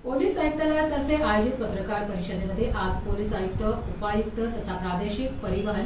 Police आयुक्तालयातर्फे आयोजित पत्रकार परिषदेमध्ये आज पोलीस आयुक्त, उपायुक्त तथा प्रादेशिक परिवहन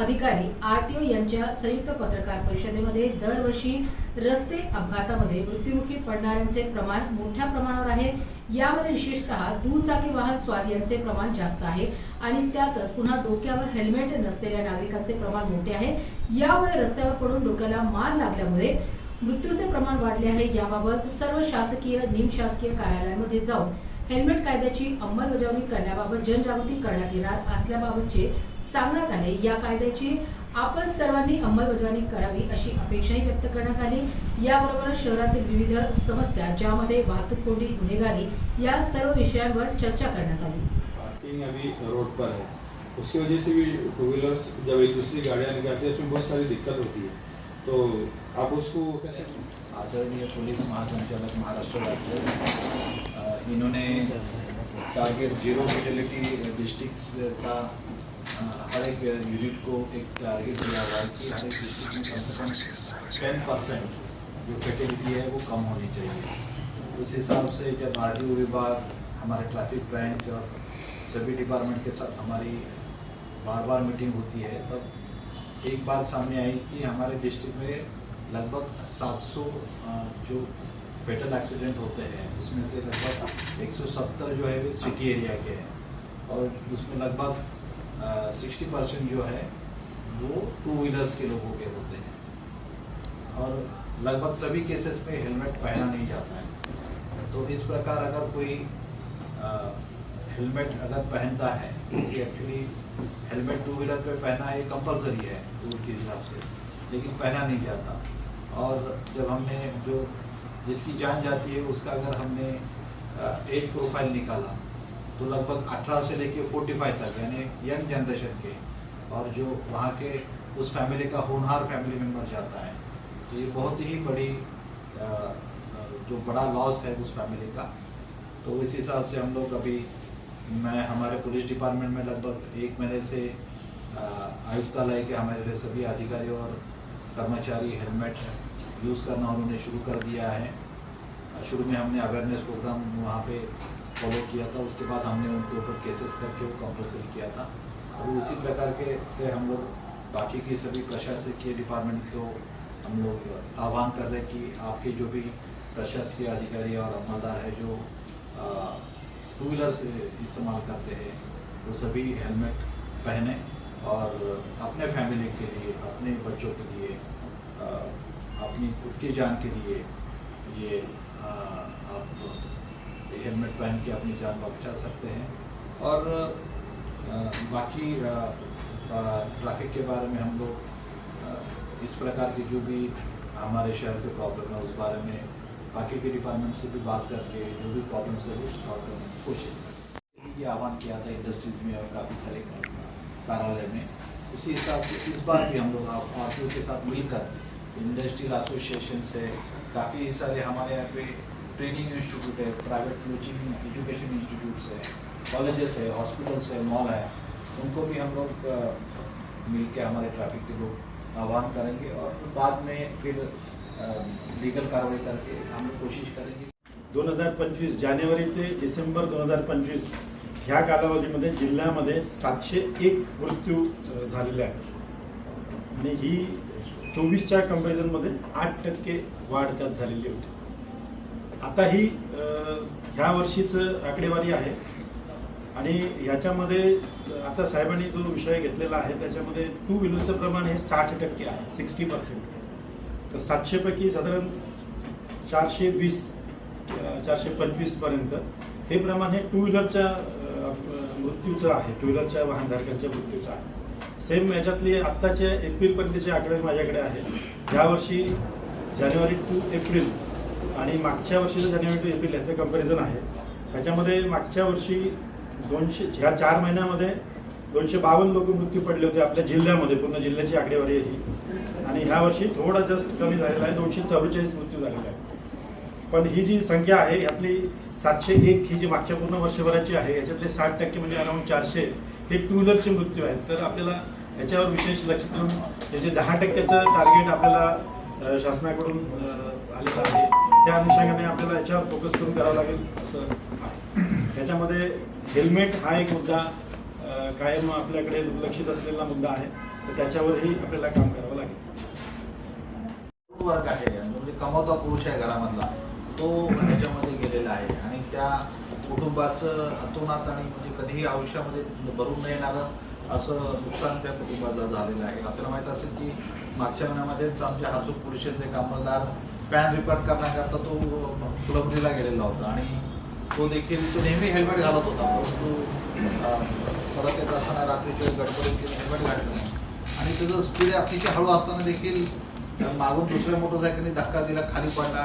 अधिकारी आरटीओ यांच्या संयुक्त पत्रकार परिषदेमध्ये दरवर्षी रस्ते अपघातामध्ये मृत्युमुखी पडणाऱ्यांचे प्रमाण मोठ्या प्रमाणावर आहे। यामध्ये विशेषतः दुचाकी वाहन स्वार यांचे प्रमाण जास्त आहे आणि त्यातच पुन्हा डोक्यावर हेल्मेट नसलेल्या नागरिकांचे प्रमाण मोठे आहे। यामुळे रस्त्यावर पडून डोक्याला मार लागल्यामुळे मृत्यूचे प्रमाण वाढले आहे। याबाबत सर्व शासकीय निमशासकीय कार्यालयांमध्ये जाऊन हेल्मेट कायद्याची अंमलबजावणी करण्याबाबत जनजागृती करण्यात येणार असल्याबाबतचे सांगण्यात आले। या कायद्याची आपण सर्वांनी अंमलबजावणी करावी अशी अपेक्षाही व्यक्त करण्यात आली। याबरोबरच शहरातील विविध समस्या ज्यामध्ये वाहतूक कोंडी, गुन्हेगारी या सर्व विषयांवर चर्चा करण्यात आली। पार्किंग अभी रोड पर है, उसकी वजह से भी टू व्हीलर्स जब एक दूसरी गाड़ियाँ निकलती है उसमें बहुत सारी दिक्कत होती है। तो आप उसको कैसे? आदरणीय पुलिस महासंचालक महाराष्ट्र राज्य इन्होंने टारगेट जीरो फेटेलिटी डिस्ट्रिक्ट्स का हर एक यूनिट को एक टारगेट दिया हुआ है कि हर एक डिस्ट्रिक्ट में कम से कम 10% जो फेटेलिटी है वो कम होनी चाहिए। उस हिसाब से जब आरटीओ विभाग, हमारे ट्रैफिक ब्रांच और सभी डिपार्टमेंट के साथ हमारी बार बार मीटिंग होती है, तब एक बात सामने आई कि हमारे डिस्ट्रिक्ट में लगभग 700 जो फेटल एक्सीडेंट होते हैं उसमें से लगभग 170 जो है वो सिटी एरिया के हैं और उसमें लगभग 60% जो है वो टू व्हीलर्स के लोगों के होते हैं और लगभग सभी केसेस में हेलमेट पहना नहीं जाता है। तो इस प्रकार अगर कोई हेलमेट अगर पहनता है, क्योंकि एक्चुअली हेलमेट टू व्हीलर पे पहना ये कंपलसरी है रूल के हिसाब से, लेकिन पहना नहीं जाता। और जब हमने जो जिसकी जान जाती है उसका अगर हमने एज प्रोफाइल निकाला तो लगभग 18 से लेके 45 तक यानी यंग जनरेशन के और जो वहाँ के उस फैमिली का होनहार फैमिली मेम्बर जाता है, तो ये बहुत ही बड़ी जो बड़ा लॉस है उस फैमिली का। तो इस हिसाब से हम लोग अभी मैं हमारे पुलिस डिपार्टमेंट में लगभग 1 महीने से आयुक्तालय के हमारे सभी अधिकारी और कर्मचारी हेलमेट यूज़ करना उन्होंने शुरू कर दिया है। शुरू में हमने अवेयरनेस प्रोग्राम वहाँ पे फॉलो किया था, उसके बाद हमने उनके ऊपर केसेस करके वो कंपलसरी किया था और उसी प्रकार के से हम लोग बाकी की सभी प्रशासकीय डिपार्टमेंट को हम लोग आह्वान कर रहे हैं कि आपके जो भी प्रशासकीय अधिकारी और अमलदार है जो टू व्हीलर से इस्तेमाल करते हैं वो सभी हेलमेट पहने और अपने फैमिली के लिए, अपने बच्चों के लिए, अपनी खुद की जान के लिए ये आप हेलमेट पहन के अपनी जान बचा सकते हैं। और बाकी ट्रैफिक के बारे में हम लोग इस प्रकार की जो भी हमारे शहर के प्रॉब्लम है उस बारे में बाकी के डिपार्टमेंट से भी बात करके जो भी प्रॉब्लम्स है वो सॉल्व करने की कोशिश करें। ये आह्वान किया था इंडस्ट्रीज में और काफ़ी सारे कार्यालय में। उसी हिसाब से इस बार भी हम लोग आरटीओ के साथ मिलकर इंडस्ट्रियल एसोसिएशन से काफ़ी सारे हमारे यहाँ पे ट्रेनिंग इंस्टीट्यूट है, प्राइवेट कोचिंग एजुकेशन इंस्टीट्यूट्स है, कॉलेजेस है, हॉस्पिटल्स है, मॉल है, उनको भी हम लोग मिल के हमारे ट्रैफिक के लोग आह्वान करेंगे और बाद में फिर लीगल कार्रवाई करके हम लोग कोशिश करेंगे। 2025 जानेवारी ते डिसेंबर 2025 ह्या कालावधीमध्ये जिल्ह्यामध्ये 701 मृत्यू झालेले आहेत आणि ही 24च्या कंपॅरिझनमध्ये 8% वाढ त्यात झालेली होती। आता ही ह्या वर्षीचं आकडेवारी आहे आणि ह्याच्यामध्ये आता साहेबांनी जो विषय घेतलेला आहे त्याच्यामध्ये टू व्हीलरचं प्रमाण हे 60% आहे, 60%। तर 700 पैकी साधारण 420 425 पर्यंत हे प्रमाण हे टू व्हीलरच्या मृत्यूचं आहे, टू व्हीलरच्या वाहनधारकांच्या मृत्यूचं आहे। सेम याच्यातली आत्ताच्या एप्रिलपर्यंतचे आकडे माझ्याकडे आहेत। यावर्षी जानेवारी टू एप्रिल आणि मागच्या वर्षीचं जानेवारी टू एप्रिल याचं कंपॅरिझन आहे। त्याच्यामध्ये मागच्या वर्षी 200 ह्या 4 महिन्यामध्ये 252 लोक मृत्यू पडले होते आपल्या जिल्ह्यामध्ये, पूर्ण जिल्ह्याची आकडेवारी आहे ही। आणि ह्या वर्षी थोडा जास्त कमी झालेला आहे, 244 मृत्यू झालेला आहे। पण ही जी संख्या आहे यातली 701 ही जी मागच्या पूर्ण वर्षभराची आहे याच्यातले 60% म्हणजे अराउंड 400 हे टू व्हीलरचे मृत्यू आहेत। तर आपल्याला याच्यावर विशेष लक्ष देऊन त्याचे 10%चं टार्गेट आपल्याला शासनाकडून आलेलं आहे। त्या अनुषंगाने आपल्याला याच्यावर फोकस करून करावं लागेल असं आहे. त्याच्यामध्ये हेल्मेट हा एक मुद्दा कायम आपल्याकडे दुर्लक्षित असलेला मुद्दा आहे, तर त्याच्यावरही आपल्याला काम करावं लागेल. वर्ग आहे म्हणजे कमवता पुरुष आहे घरामधला, तो ह्याच्यामध्ये गेलेला आहे आणि त्या कुटुंबाचं अतोनात आणि म्हणजे कधीही आयुष्यामध्ये भरून न येणारं असं नुकसान त्या कुटुंबाला झालेलं आहे. आपल्याला माहीत असेल की मागच्या महिन्यामध्येच आमच्या हरसूद पोलीस स्टेशनचे एक अंमलदार पॅन रिपेअर करण्याकरता तो कुलबरीला गेलेला होता आणि तो नेहमी हेल्मेट घालत होता, परंतु परत येत असताना रात्रीच्या गडबडीत हेल्मेट घातलं नाही आणि त्याचं स्पीड अतिशय हळू असताना देखील मागून दुसऱ्या मोटरसायकलने धक्का दिला, खाली पडला